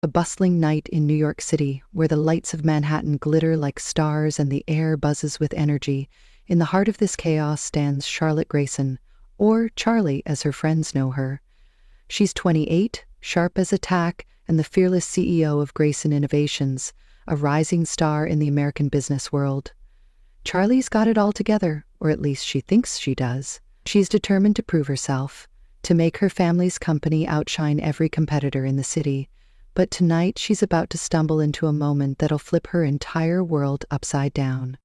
A bustling night in New York City, where the lights of Manhattan glitter like stars and the air buzzes with energy. In the heart of this chaos stands Charlotte Grayson, or Charlie as her friends know her. She's 28, sharp as a tack, and the fearless CEO of Grayson Innovations, a rising star in the American business world. Charlie's got it all together, or at least she thinks she does. She's determined to prove herself, to make her family's company outshine every competitor in the city. But tonight she's about to stumble into a moment that'll flip her entire world upside down.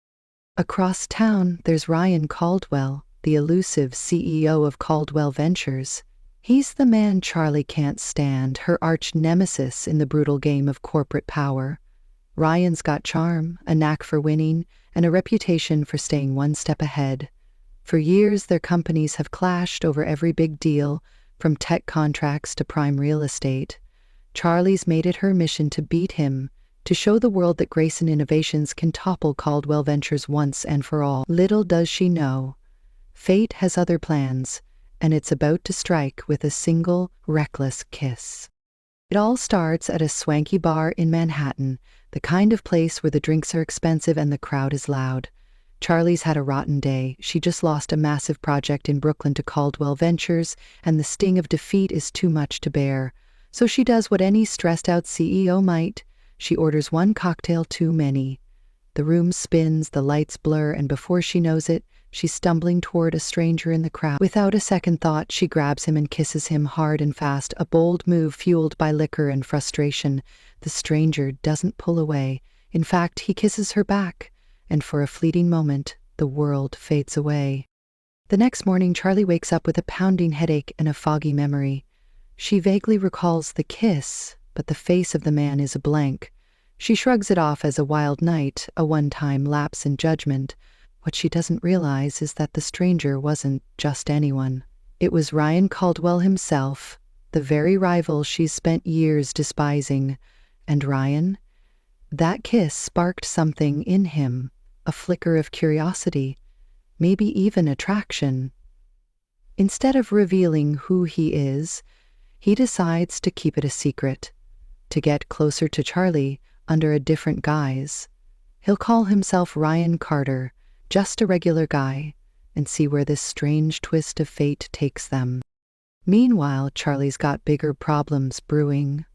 Across town, there's Ryan Caldwell, the elusive CEO of Caldwell Ventures. He's the man Charlie can't stand, her arch nemesis in the brutal game of corporate power. Ryan's got charm, a knack for winning, and a reputation for staying one step ahead. For years, their companies have clashed over every big deal, from tech contracts to prime real estate. Charlie's made it her mission to beat him, to show the world that Grayson Innovations can topple Caldwell Ventures once and for all. Little does she know, fate has other plans, and it's about to strike with a single, reckless kiss. It all starts at a swanky bar in Manhattan, the kind of place where the drinks are expensive and the crowd is loud. Charlie's had a rotten day. She just lost a massive project in Brooklyn to Caldwell Ventures, and the sting of defeat is too much to bear. So she does what any stressed-out CEO might. She orders one cocktail too many. The room spins, the lights blur, and before she knows it, she's stumbling toward a stranger in the crowd. Without a second thought, she grabs him and kisses him hard and fast, a bold move fueled by liquor and frustration. The stranger doesn't pull away. In fact, he kisses her back, and for a fleeting moment, the world fades away. The next morning, Charlie wakes up with a pounding headache and a foggy memory. She vaguely recalls the kiss, but the face of the man is a blank. She shrugs it off as a wild night, a one-time lapse in judgment. What she doesn't realize is that the stranger wasn't just anyone. It was Ryan Caldwell himself, the very rival she's spent years despising. And Ryan? That kiss sparked something in him, a flicker of curiosity, maybe even attraction. Instead of revealing who he is, he decides to keep it a secret, to get closer to Charlie under a different guise. He'll call himself Ryan Carter, just a regular guy, and see where this strange twist of fate takes them. Meanwhile, Charlie's got bigger problems brewing.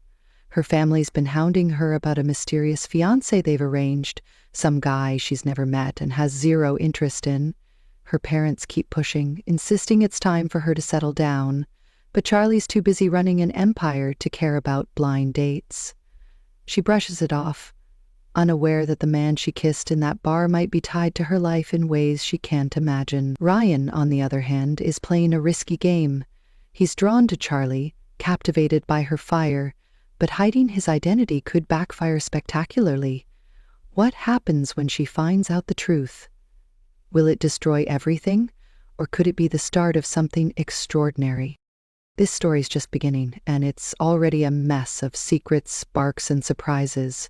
Her family's been hounding her about a mysterious fiancé they've arranged, some guy she's never met and has zero interest in. Her parents keep pushing, insisting it's time for her to settle down, but Charlie's too busy running an empire to care about blind dates. She brushes it off, unaware that the man she kissed in that bar might be tied to her life in ways she can't imagine. Ryan, on the other hand, is playing a risky game. He's drawn to Charlie, captivated by her fire, but hiding his identity could backfire spectacularly. What happens when she finds out the truth? Will it destroy everything, or could it be the start of something extraordinary? This story's just beginning, and it's already a mess of secrets, sparks, and surprises.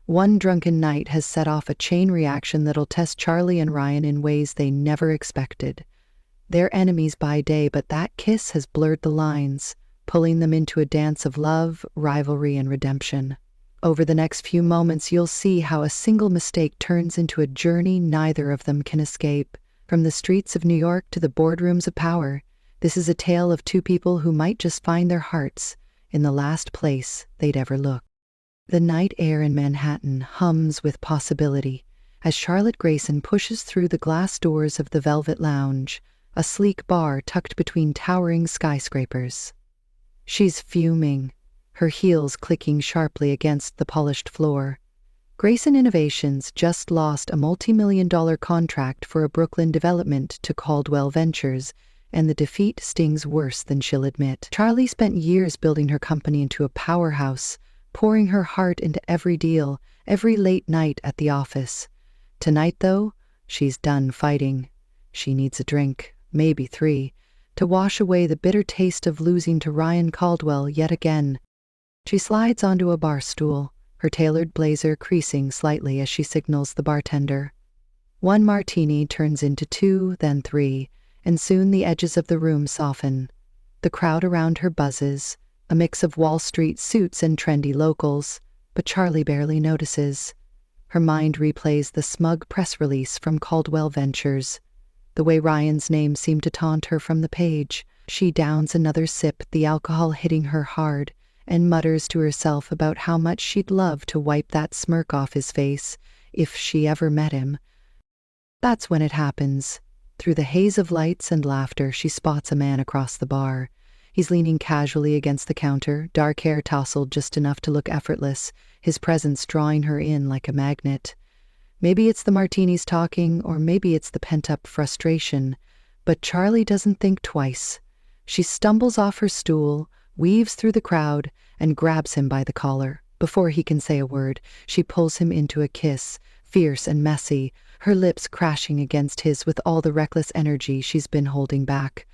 One drunken night has set off a chain reaction that'll test Charlie and Ryan in ways they never expected. They're enemies by day, but that kiss has blurred the lines, pulling them into a dance of love, rivalry, and redemption. Over the next few moments, you'll see how a single mistake turns into a journey neither of them can escape. From the streets of New York to the boardrooms of power, this is a tale of two people who might just find their hearts in the last place they'd ever look. The night air in Manhattan hums with possibility as Charlotte Grayson pushes through the glass doors of the Velvet Lounge, a sleek bar tucked between towering skyscrapers. She's fuming, her heels clicking sharply against the polished floor. Grayson Innovations just lost a multi-million-dollar contract for a Brooklyn development to Caldwell Ventures, and the defeat stings worse than she'll admit. Charlie spent years building her company into a powerhouse, pouring her heart into every deal, every late night at the office. Tonight, though, she's done fighting. She needs a drink, maybe 3, to wash away the bitter taste of losing to Ryan Caldwell yet again. She slides onto a bar stool, her tailored blazer creasing slightly as she signals the bartender. One martini turns into 2, then 3, and soon the edges of the room soften. The crowd around her buzzes, a mix of Wall Street suits and trendy locals, but Charlie barely notices. Her mind replays the smug press release from Caldwell Ventures. The way Ryan's name seemed to taunt her from the page. She downs another sip, the alcohol hitting her hard, and mutters to herself about how much she'd love to wipe that smirk off his face if she ever met him. That's when it happens. Through the haze of lights and laughter, she spots a man across the bar. He's leaning casually against the counter, dark hair tousled just enough to look effortless, his presence drawing her in like a magnet. Maybe it's the martinis talking, or maybe it's the pent-up frustration, but Charlie doesn't think twice. She stumbles off her stool, weaves through the crowd, and grabs him by the collar. Before he can say a word, she pulls him into a kiss, fierce and messy, her lips crashing against his with all the reckless energy she's been holding back.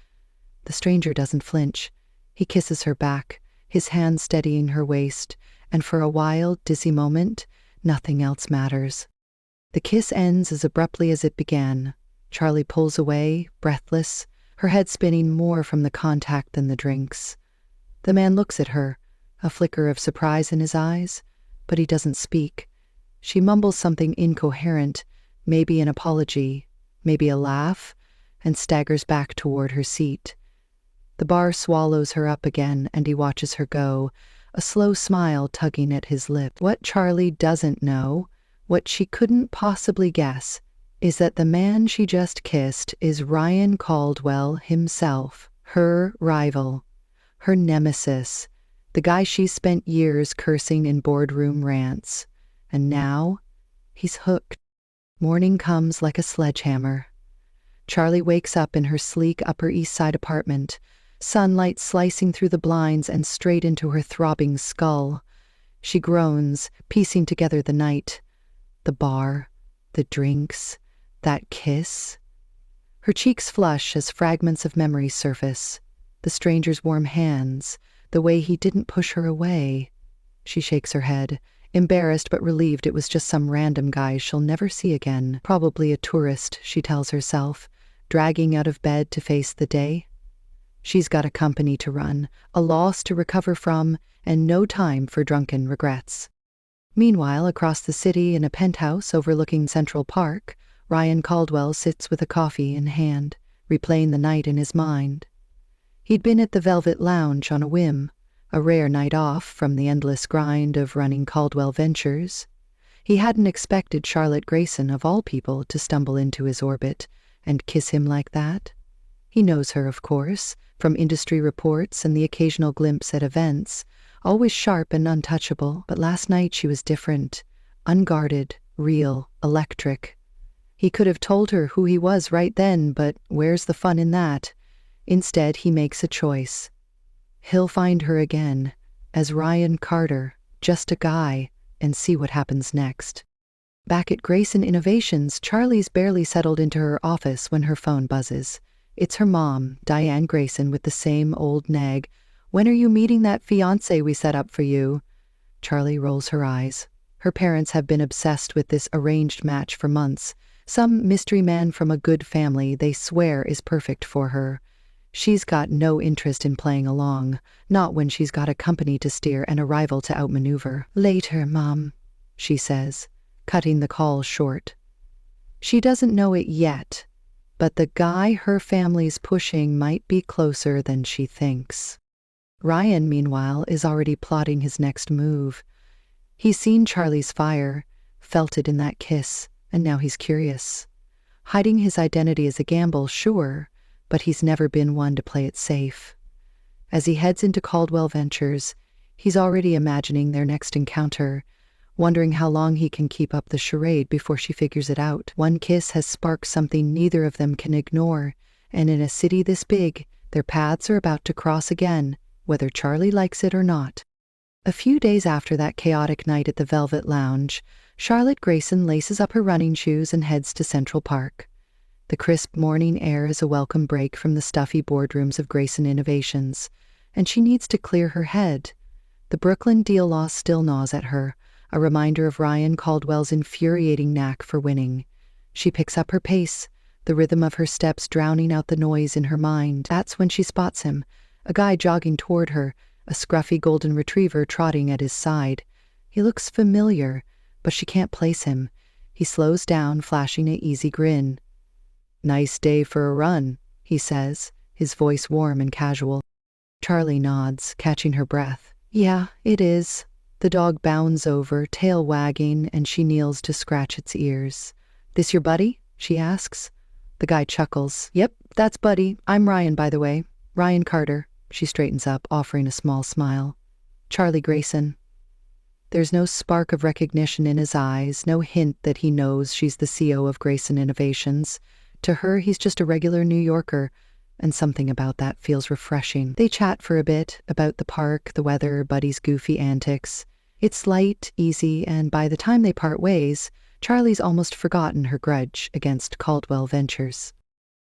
The stranger doesn't flinch. He kisses her back, his hand steadying her waist, and for a wild, dizzy moment, nothing else matters. The kiss ends as abruptly as it began. Charlie pulls away, breathless, her head spinning more from the contact than the drinks. The man looks at her, a flicker of surprise in his eyes, but he doesn't speak. She mumbles something incoherent, maybe an apology, maybe a laugh, and staggers back toward her seat. The bar swallows her up again, and he watches her go, a slow smile tugging at his lip. What Charlie doesn't know, what she couldn't possibly guess, is that the man she just kissed is Ryan Caldwell himself, her rival, her nemesis, the guy she spent years cursing in boardroom rants. And now, he's hooked. Morning comes like a sledgehammer. Charlie wakes up in her sleek Upper East Side apartment, sunlight slicing through the blinds and straight into her throbbing skull. She groans, piecing together the night. The bar, the drinks, that kiss. Her cheeks flush as fragments of memory surface. The stranger's warm hands, the way he didn't push her away. She shakes her head, embarrassed but relieved it was just some random guy she'll never see again. Probably a tourist, she tells herself, dragging out of bed to face the day. She's got a company to run, a loss to recover from, and no time for drunken regrets. Meanwhile, across the city in a penthouse overlooking Central Park, Ryan Caldwell sits with a coffee in hand, replaying the night in his mind. He'd been at the Velvet Lounge on a whim, a rare night off from the endless grind of running Caldwell Ventures. He hadn't expected Charlotte Grayson, of all people, to stumble into his orbit and kiss him like that. He knows her, of course, from industry reports and the occasional glimpse at events, always sharp and untouchable, but last night she was different, unguarded, real, electric. He could have told her who he was right then, but where's the fun in that? Instead, he makes a choice. He'll find her again, as Ryan Carter, just a guy, and see what happens next. Back at Grayson Innovations, Charlie's barely settled into her office when her phone buzzes. It's her mom, Diane Grayson, with the same old nag. "When are you meeting that fiancé we set up for you?" Charlie rolls her eyes. Her parents have been obsessed with this arranged match for months. Some mystery man from a good family they swear is perfect for her. She's got no interest in playing along, not when she's got a company to steer and a rival to outmaneuver. "Later, Mom," she says, cutting the call short. She doesn't know it yet, but the guy her family's pushing might be closer than she thinks. Ryan, meanwhile, is already plotting his next move. He's seen Charlie's fire, felt it in that kiss, and now he's curious. Hiding his identity is a gamble, sure, but he's never been one to play it safe. As he heads into Caldwell Ventures, he's already imagining their next encounter, wondering how long he can keep up the charade before she figures it out. One kiss has sparked something neither of them can ignore, and in a city this big, their paths are about to cross again, whether Charlie likes it or not. A few days after that chaotic night at the Velvet Lounge, Charlotte Grayson laces up her running shoes and heads to Central Park. The crisp morning air is a welcome break from the stuffy boardrooms of Grayson Innovations, and she needs to clear her head. The Brooklyn deal loss still gnaws at her, a reminder of Ryan Caldwell's infuriating knack for winning. She picks up her pace, the rhythm of her steps drowning out the noise in her mind. That's when she spots him, a guy jogging toward her, a scruffy golden retriever trotting at his side. He looks familiar, but she can't place him. He slows down, flashing an easy grin. "Nice day for a run," he says, his voice warm and casual. Charlie nods, catching her breath. "Yeah, it is." The dog bounds over, tail wagging, and she kneels to scratch its ears. "This your buddy?" she asks. The guy chuckles. "Yep, that's Buddy. I'm Ryan, by the way. Ryan Carter." She straightens up, offering a small smile. "Charlie Grayson." There's no spark of recognition in his eyes, no hint that he knows she's the CEO of Grayson Innovations. To her, he's just a regular New Yorker, and something about that feels refreshing. They chat for a bit, about the park, the weather, Buddy's goofy antics. It's light, easy, and by the time they part ways, Charlie's almost forgotten her grudge against Caldwell Ventures.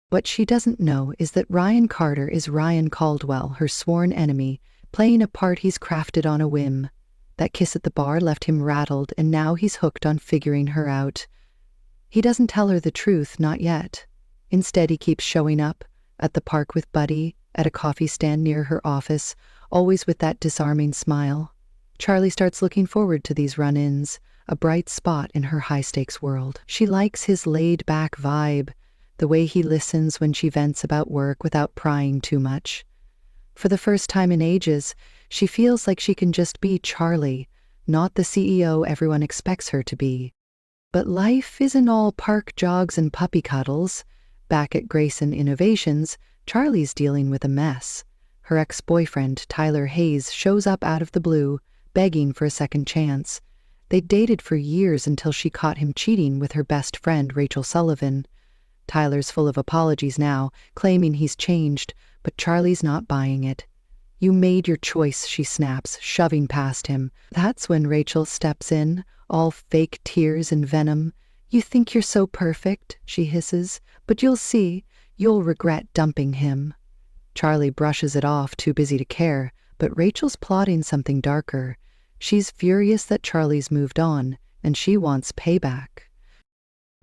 What she doesn't know is that Ryan Carter is Ryan Caldwell, her sworn enemy, playing a part he's crafted on a whim. That kiss at the bar left him rattled, and now he's hooked on figuring her out. He doesn't tell her the truth, not yet. Instead, he keeps showing up, at the park with Buddy, at a coffee stand near her office, always with that disarming smile. Charlie starts looking forward to these run-ins, a bright spot in her high-stakes world. She likes his laid-back vibe, the way he listens when she vents about work without prying too much. For the first time in ages, she feels like she can just be Charlie, not the CEO everyone expects her to be. But life isn't all park jogs and puppy cuddles. Back at Grayson Innovations, Charlie's dealing with a mess. Her ex-boyfriend, Tyler Hayes, shows up out of the blue, begging for a second chance. They'd dated for years until she caught him cheating with her best friend, Rachel Sullivan. Tyler's full of apologies now, claiming he's changed, but Charlie's not buying it. "You made your choice," she snaps, shoving past him. That's when Rachel steps in, all fake tears and venom. "You think you're so perfect," she hisses, "but you'll see, you'll regret dumping him." Charlie brushes it off, too busy to care, but Rachel's plotting something darker. She's furious that Charlie's moved on, and she wants payback.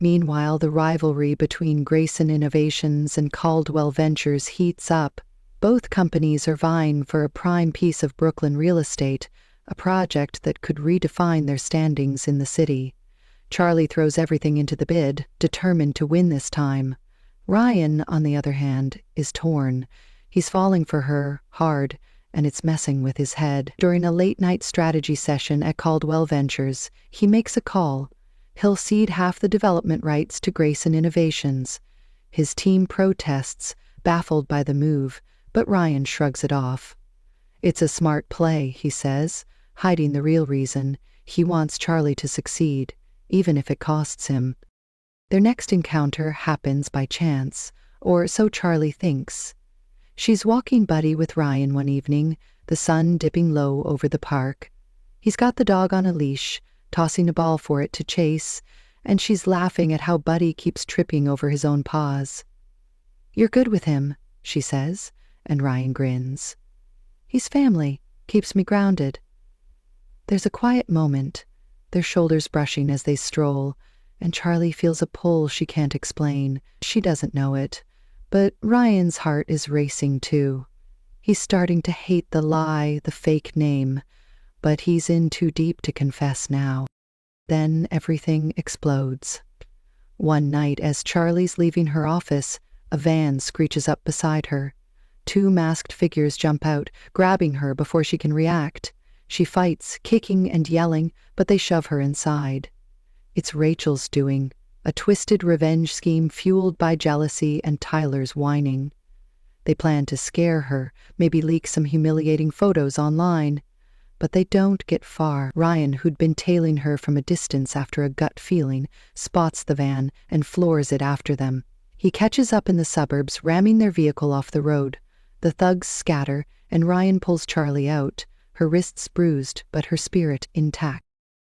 Meanwhile, the rivalry between Grayson Innovations and Caldwell Ventures heats up. Both companies are vying for a prime piece of Brooklyn real estate, a project that could redefine their standings in the city. Charlie throws everything into the bid, determined to win this time. Ryan, on the other hand, is torn. He's falling for her, hard, and it's messing with his head. During a late-night strategy session at Caldwell Ventures, he makes a call. He'll cede half the development rights to Grayson Innovations. His team protests, baffled by the move, but Ryan shrugs it off. "It's a smart play," he says, hiding the real reason. He wants Charlie to succeed, even if it costs him. Their next encounter happens by chance, or so Charlie thinks. She's walking Buddy with Ryan one evening, the sun dipping low over the park. He's got the dog on a leash, tossing a ball for it to chase, and she's laughing at how Buddy keeps tripping over his own paws. "You're good with him," she says, and Ryan grins. "He's family, keeps me grounded." There's a quiet moment, their shoulders brushing as they stroll, and Charlie feels a pull she can't explain. She doesn't know it, but Ryan's heart is racing too. He's starting to hate the lie, the fake name, but he's in too deep to confess now. Then everything explodes. One night, as Charlie's leaving her office, a van screeches up beside her. Two masked figures jump out, grabbing her before she can react. She fights, kicking and yelling, but they shove her inside. It's Rachel's doing, a twisted revenge scheme fueled by jealousy and Tyler's whining. They plan to scare her, maybe leak some humiliating photos online. But they don't get far. Ryan, who'd been tailing her from a distance after a gut feeling, spots the van and floors it after them. He catches up in the suburbs, ramming their vehicle off the road. The thugs scatter, and Ryan pulls Charlie out, her wrists bruised, but her spirit intact.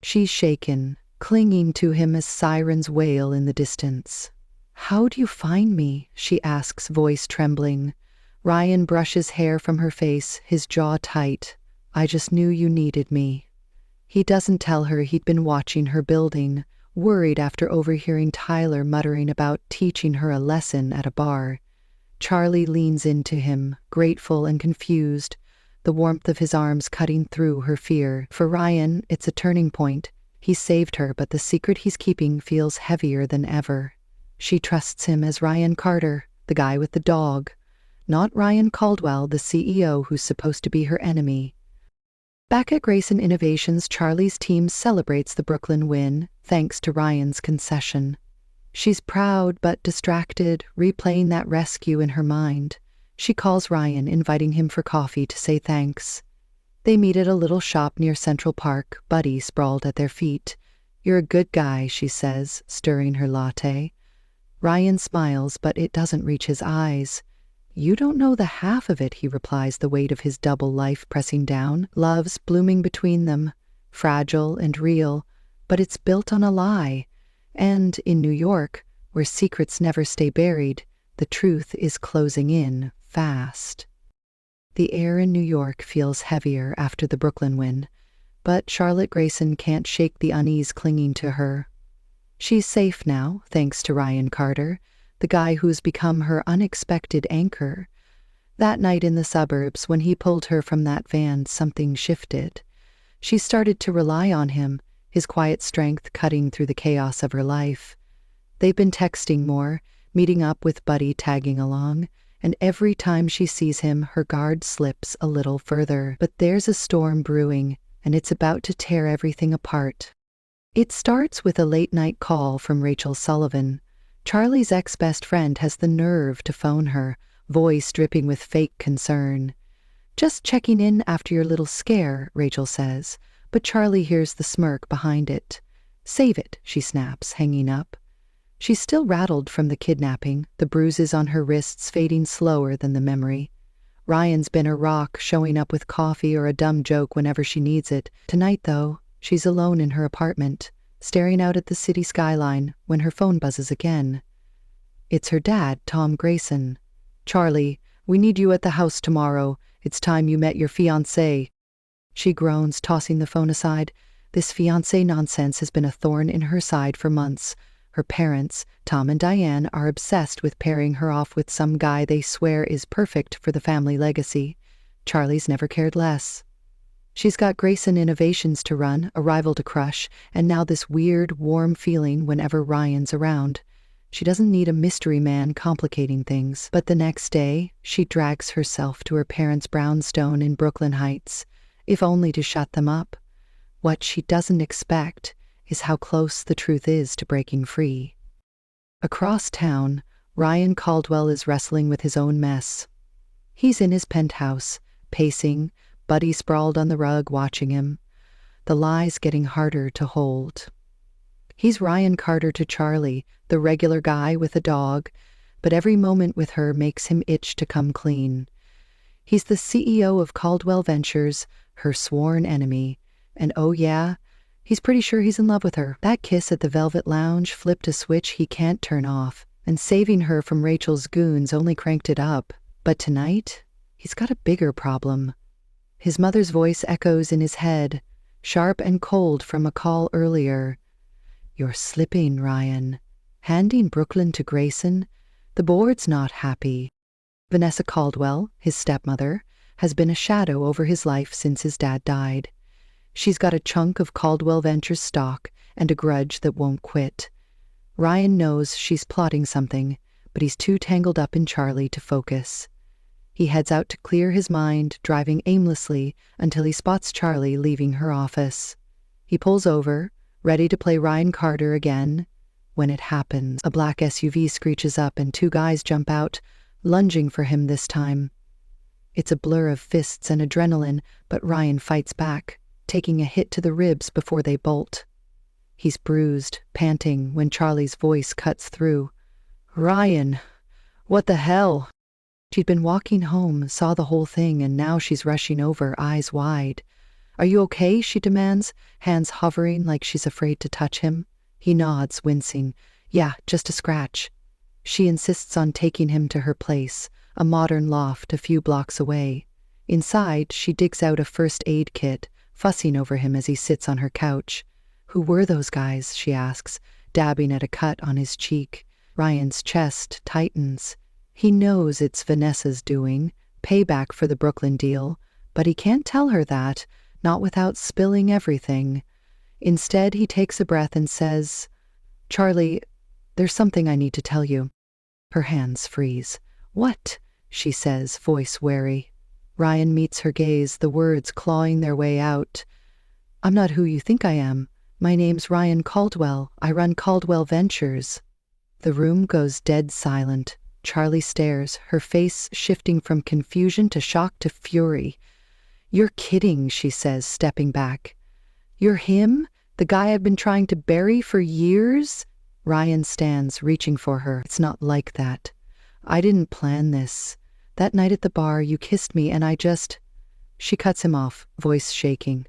She's shaken, clinging to him as sirens wail in the distance. "How do you find me?" she asks, voice trembling. Ryan brushes hair from her face, his jaw tight. "I just knew you needed me." He doesn't tell her he'd been watching her building, worried after overhearing Tyler muttering about teaching her a lesson at a bar. Charlie leans into him, grateful and confused, the warmth of his arms cutting through her fear. For Ryan, it's a turning point. He saved her, but the secret he's keeping feels heavier than ever. She trusts him as Ryan Carter, the guy with the dog, not Ryan Caldwell, the CEO who's supposed to be her enemy. Back at Grayson Innovations, Charlie's team celebrates the Brooklyn win, thanks to Ryan's concession. She's proud but distracted, replaying that rescue in her mind. She calls Ryan, inviting him for coffee to say thanks. They meet at a little shop near Central Park, Buddy sprawled at their feet. "You're a good guy," she says, stirring her latte. Ryan smiles, but it doesn't reach his eyes. "You don't know the half of it," he replies, the weight of his double life pressing down. Love's blooming between them, fragile and real, but it's built on a lie. And in New York, where secrets never stay buried, the truth is closing in fast. The air in New York feels heavier after the Brooklyn win, but Charlotte Grayson can't shake the unease clinging to her. She's safe now, thanks to Ryan Carter, the guy who's become her unexpected anchor. That night in the suburbs, when he pulled her from that van, something shifted. She started to rely on him, his quiet strength cutting through the chaos of her life. They've been texting more, meeting up with Buddy tagging along, and every time she sees him, her guard slips a little further. But there's a storm brewing, and it's about to tear everything apart. It starts with a late-night call from Rachel Sullivan. Charlie's ex-best friend has the nerve to phone her, voice dripping with fake concern. "Just checking in after your little scare," Rachel says, but Charlie hears the smirk behind it. "Save it," she snaps, hanging up. She's still rattled from the kidnapping, the bruises on her wrists fading slower than the memory. Ryan's been a rock, showing up with coffee or a dumb joke whenever she needs it. Tonight, though, she's alone in her apartment, staring out at the city skyline when her phone buzzes again. It's her dad, Tom Grayson. "Charlie, we need you at the house tomorrow. It's time you met your fiancé." She groans, tossing the phone aside. This fiancé nonsense has been a thorn in her side for months. Her parents, Tom and Diane, are obsessed with pairing her off with some guy they swear is perfect for the family legacy. Charlie's never cared less. She's got Grayson Innovations to run, a rival to crush, and now this weird, warm feeling whenever Ryan's around. She doesn't need a mystery man complicating things. But the next day, she drags herself to her parents' brownstone in Brooklyn Heights, if only to shut them up. What she doesn't expect is how close the truth is to breaking free. Across town, Ryan Caldwell is wrestling with his own mess. He's in his penthouse, pacing, Buddy sprawled on the rug watching him, the lies getting harder to hold. He's Ryan Carter to Charlie, the regular guy with a dog, but every moment with her makes him itch to come clean. He's the CEO of Caldwell Ventures, her sworn enemy, and oh yeah, he's pretty sure he's in love with her. That kiss at the Velvet Lounge flipped a switch he can't turn off, and saving her from Rachel's goons only cranked it up. But tonight, he's got a bigger problem. His mother's voice echoes in his head, sharp and cold from a call earlier. "You're slipping, Ryan. Handing Brooklyn to Grayson? The board's not happy." Vanessa Caldwell, his stepmother, has been a shadow over his life since his dad died. She's got a chunk of Caldwell Ventures stock and a grudge that won't quit. Ryan knows she's plotting something, but he's too tangled up in Charlie to focus. He heads out to clear his mind, driving aimlessly until he spots Charlie leaving her office. He pulls over, ready to play Ryan Carter again. When it happens, a black SUV screeches up and two guys jump out, lunging for him this time. It's a blur of fists and adrenaline, but Ryan fights back, taking a hit to the ribs before they bolt. He's bruised, panting, when Charlie's voice cuts through. "Ryan, what the hell?" She'd been walking home, saw the whole thing, and now she's rushing over, eyes wide. "Are you okay?" she demands, hands hovering like she's afraid to touch him. He nods, wincing. "Yeah, just a scratch." She insists on taking him to her place, a modern loft a few blocks away. Inside, she digs out a first aid kit, fussing over him as he sits on her couch. "Who were those guys?" she asks, dabbing at a cut on his cheek. Ryan's chest tightens. He knows it's Vanessa's doing, payback for the Brooklyn deal, But he can't tell her that, not without spilling everything. Instead, he takes a breath and says, "Charlie, there's something I need to tell you." Her hands freeze. "What?" she says, voice wary. Ryan meets her gaze, the words clawing their way out. "I'm not who you think I am. My name's Ryan Caldwell. I run Caldwell Ventures." The room goes dead silent. Charlie stares, her face shifting from confusion to shock to fury. "You're kidding," she says, stepping back. "You're him? The guy I've been trying to bury for years?" Ryan stands, reaching for her. "It's not like that. I didn't plan this. That night at the bar, you kissed me and I just—" She cuts him off, voice shaking.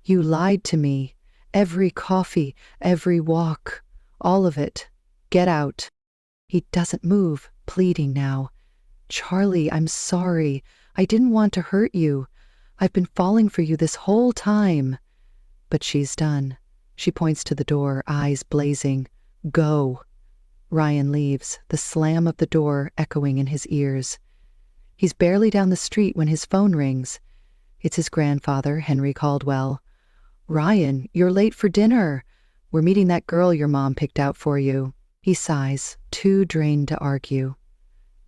"You lied to me. Every coffee, every walk, all of it. Get out." He doesn't move, pleading now. "Charlie, I'm sorry. I didn't want to hurt you. I've been falling for you this whole time." But she's done. She points to the door, eyes blazing. "Go." Ryan leaves, the slam of the door echoing in his ears. He's barely down the street when his phone rings. It's his grandfather, Henry Caldwell. "Ryan, you're late for dinner. We're meeting that girl your mom picked out for you." He sighs, too drained to argue.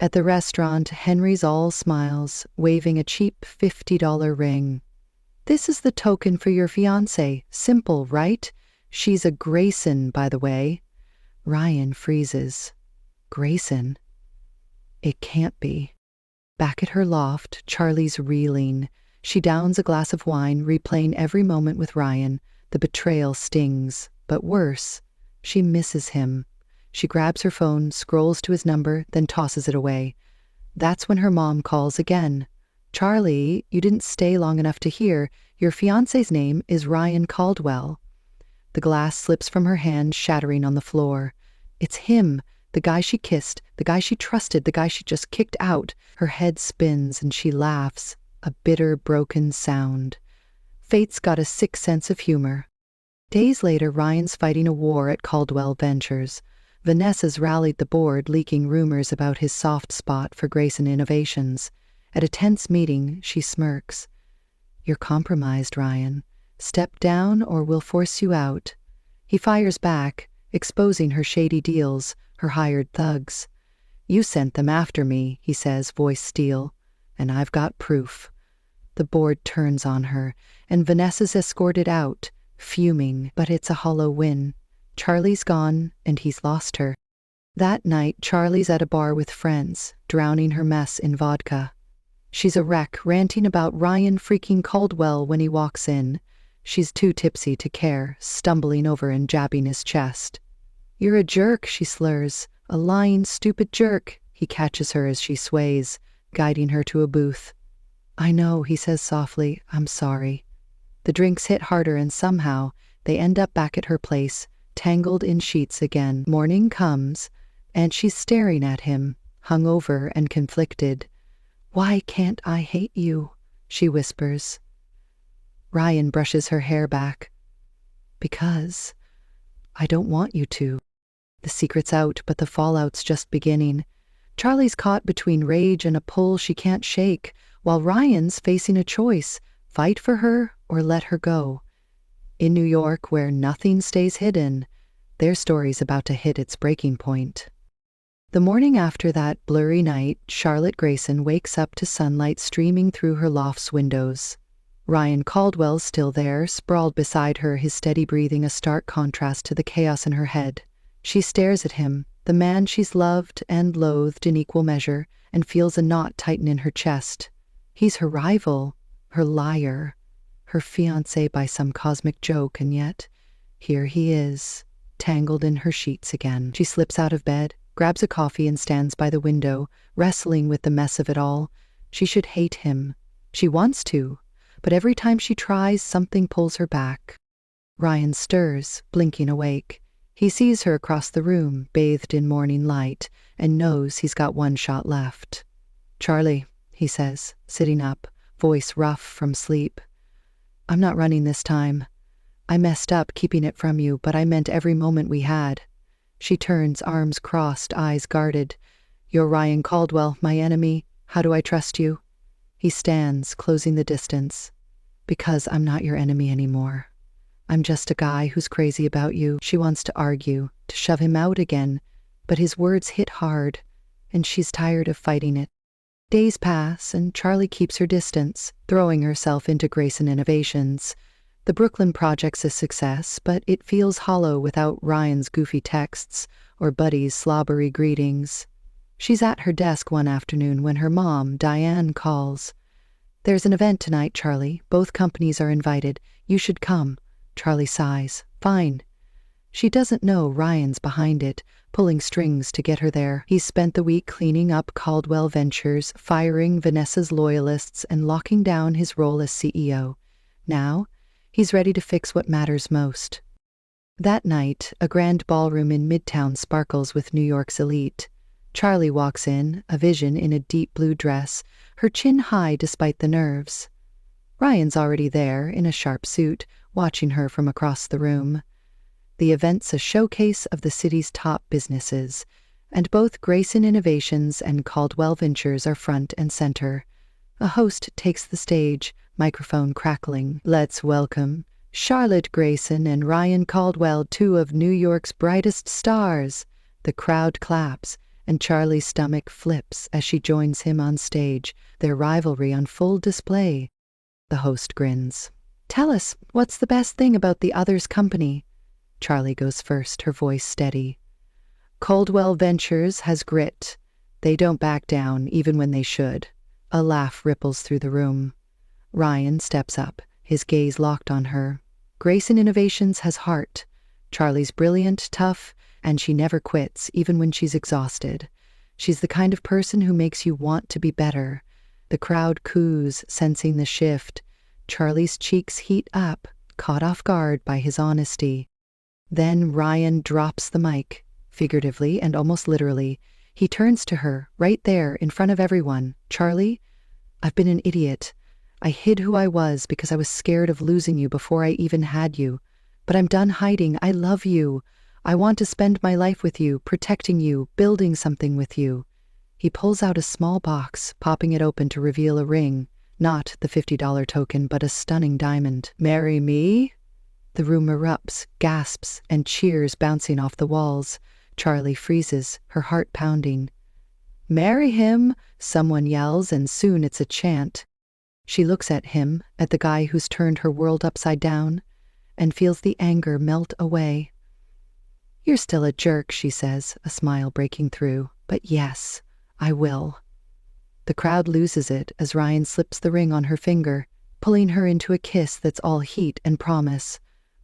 At the restaurant, Henry's all smiles, waving a cheap $50 ring. "This is the token for your fiancé. Simple, right? She's a Grayson, by the way." Ryan freezes. Grayson? It can't be. Back at her loft, Charlie's reeling. She downs a glass of wine, replaying every moment with Ryan. The betrayal stings, but worse, she misses him. She grabs her phone, scrolls to his number, then tosses it away. That's when her mom calls again. "Charlie, you didn't stay long enough to hear. Your fiancé's name is Ryan Caldwell." The glass slips from her hand, shattering on the floor. It's him, the guy she kissed, the guy she trusted, the guy she just kicked out. Her head spins and she laughs, a bitter, broken sound. Fate's got a sick sense of humor. Days later, Ryan's fighting a war at Caldwell Ventures. Vanessa's rallied the board, leaking rumors about his soft spot for Grayson Innovations. At a tense meeting, she smirks. "You're compromised, Ryan. Step down or we'll force you out." He fires back, exposing her shady deals, her hired thugs. "You sent them after me," he says, voice steel, "and I've got proof." The board turns on her, and Vanessa's escorted out, fuming, but it's a hollow win. Charlie's gone, and he's lost her. That night, Charlie's at a bar with friends, drowning her mess in vodka. She's a wreck, ranting about Ryan freaking Caldwell when he walks in. She's too tipsy to care, stumbling over and jabbing his chest. "You're a jerk," she slurs. "A lying, stupid jerk." He catches her as she sways, guiding her to a booth. "I know," he says softly. "I'm sorry." The drinks hit harder and somehow they end up back at her place, tangled in sheets again. Morning comes, and she's staring at him, hungover and conflicted. "Why can't I hate you?" she whispers. Ryan brushes her hair back. "Because I don't want you to." The secret's out, but the fallout's just beginning. Charlie's caught between rage and a pull she can't shake, while Ryan's facing a choice: fight for her or let her go. In New York, where nothing stays hidden, their story's about to hit its breaking point. The morning after that blurry night, Charlotte Grayson wakes up to sunlight streaming through her loft's windows. Ryan Caldwell's still there, sprawled beside her, his steady breathing a stark contrast to the chaos in her head. She stares at him, the man she's loved and loathed in equal measure, and feels a knot tighten in her chest. He's her rival, her liar, her fiancé by some cosmic joke, and yet here he is, tangled in her sheets again. She slips out of bed, grabs a coffee and stands by the window, wrestling with the mess of it all. She should hate him. She wants to, but every time she tries, something pulls her back. Ryan stirs, blinking awake. He sees her across the room, bathed in morning light, and knows he's got one shot left. "Charlie," he says, sitting up, voice rough from sleep. "I'm not running this time. I messed up keeping it from you, but I meant every moment we had." She turns, arms crossed, eyes guarded. "You're Ryan Caldwell, my enemy. How do I trust you?" He stands, closing the distance. Because I'm not your enemy anymore. I'm just a guy who's crazy about you. She wants to argue, to shove him out again, but his words hit hard, and she's tired of fighting it. Days pass, and Charlie keeps her distance, throwing herself into Grayson Innovations. The Brooklyn project's a success, but it feels hollow without Ryan's goofy texts or Buddy's slobbery greetings. She's at her desk one afternoon when her mom, Diane, calls. "There's an event tonight, Charlie. Both companies are invited. You should come." Charlie sighs. "Fine." She doesn't know Ryan's behind it, pulling strings to get her there. He's spent the week cleaning up Caldwell Ventures, firing Vanessa's loyalists, and locking down his role as CEO. Now, he's ready to fix what matters most. That night, a grand ballroom in Midtown sparkles with New York's elite. Charlie walks in, a vision in a deep blue dress, her chin high despite the nerves. Ryan's already there, in a sharp suit, watching her from across the room. The event's a showcase of the city's top businesses, and both Grayson Innovations and Caldwell Ventures are front and center. A host takes the stage, microphone crackling. "Let's welcome Charlotte Grayson and Ryan Caldwell, two of New York's brightest stars." The crowd claps, and Charlie's stomach flips as she joins him on stage, their rivalry on full display. The host grins. "Tell us, what's the best thing about the other's company?" Charlie goes first, her voice steady. "Caldwell Ventures has grit. They don't back down, even when they should." A laugh ripples through the room. Ryan steps up, his gaze locked on her. "Grayson Innovations has heart. Charlie's brilliant, tough, and she never quits, even when she's exhausted. She's the kind of person who makes you want to be better." The crowd coos, sensing the shift. Charlie's cheeks heat up, caught off guard by his honesty. Then Ryan drops the mic, figuratively and almost literally. He turns to her, right there, in front of everyone. "Charlie, I've been an idiot. I hid who I was because I was scared of losing you before I even had you. But I'm done hiding. I love you. I want to spend my life with you, protecting you, building something with you." He pulls out a small box, popping it open to reveal a ring. Not the $50 token, but a stunning diamond. "Marry me?" The room erupts, gasps, and cheers bouncing off the walls. Charlie freezes, her heart pounding. "Marry him!" someone yells, and soon it's a chant. She looks at him, at the guy who's turned her world upside down, and feels the anger melt away. "You're still a jerk," she says, a smile breaking through. "But yes, I will." The crowd loses it as Ryan slips the ring on her finger, pulling her into a kiss that's all heat and promise.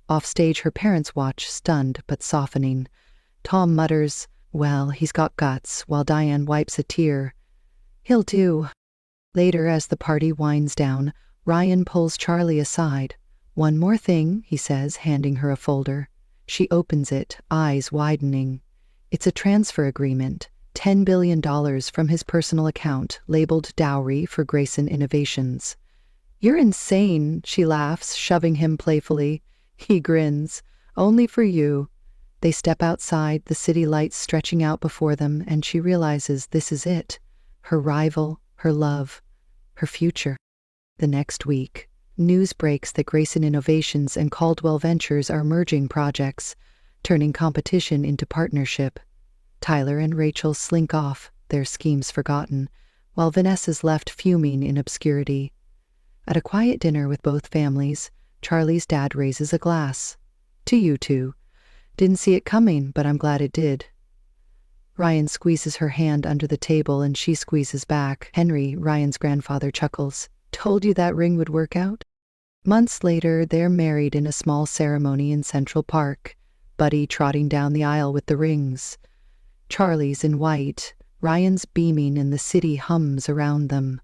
Offstage, her parents watch, stunned but softening. Tom mutters, "Well, he's got guts," while Diane wipes a tear. "He'll do." Later, as the party winds down, Ryan pulls Charlie aside. "One more thing," he says, handing her a folder. She opens it, eyes widening. It's a transfer agreement, $10 billion from his personal account, labeled dowry for Grayson Innovations. "You're insane," she laughs, shoving him playfully. He grins. "Only for you." They step outside, the city lights stretching out before them, and she realizes this is it. Her rival, her love, her future. The next week, news breaks that Grayson Innovations and Caldwell Ventures are merging projects, turning competition into partnership. Tyler and Rachel slink off, their schemes forgotten, while Vanessa's left fuming in obscurity. At a quiet dinner with both families, Charlie's dad raises a glass. "To you two. Didn't see it coming, but I'm glad it did." Ryan squeezes her hand under the table and she squeezes back. Henry, Ryan's grandfather, chuckles. "Told you that ring would work out?" Months later, they're married in a small ceremony in Central Park, Buddy trotting down the aisle with the rings. Charlie's in white, Ryan's beaming, and the city hums around them.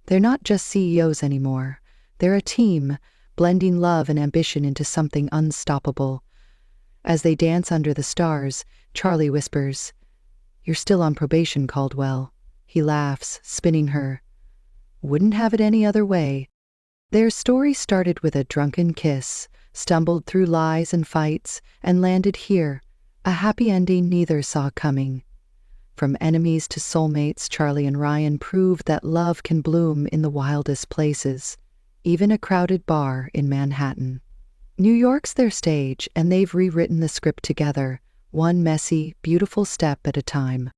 They're not just CEOs anymore. They're a team, blending love and ambition into something unstoppable. As they dance under the stars, Charlie whispers, "You're still on probation, Caldwell." He laughs, spinning her. "Wouldn't have it any other way." Their story started with a drunken kiss, stumbled through lies and fights, and landed here, a happy ending neither saw coming. From enemies to soulmates, Charlie and Ryan prove that love can bloom in the wildest places, even a crowded bar in Manhattan. New York's their stage, and they've rewritten the script together, one messy, beautiful step at a time.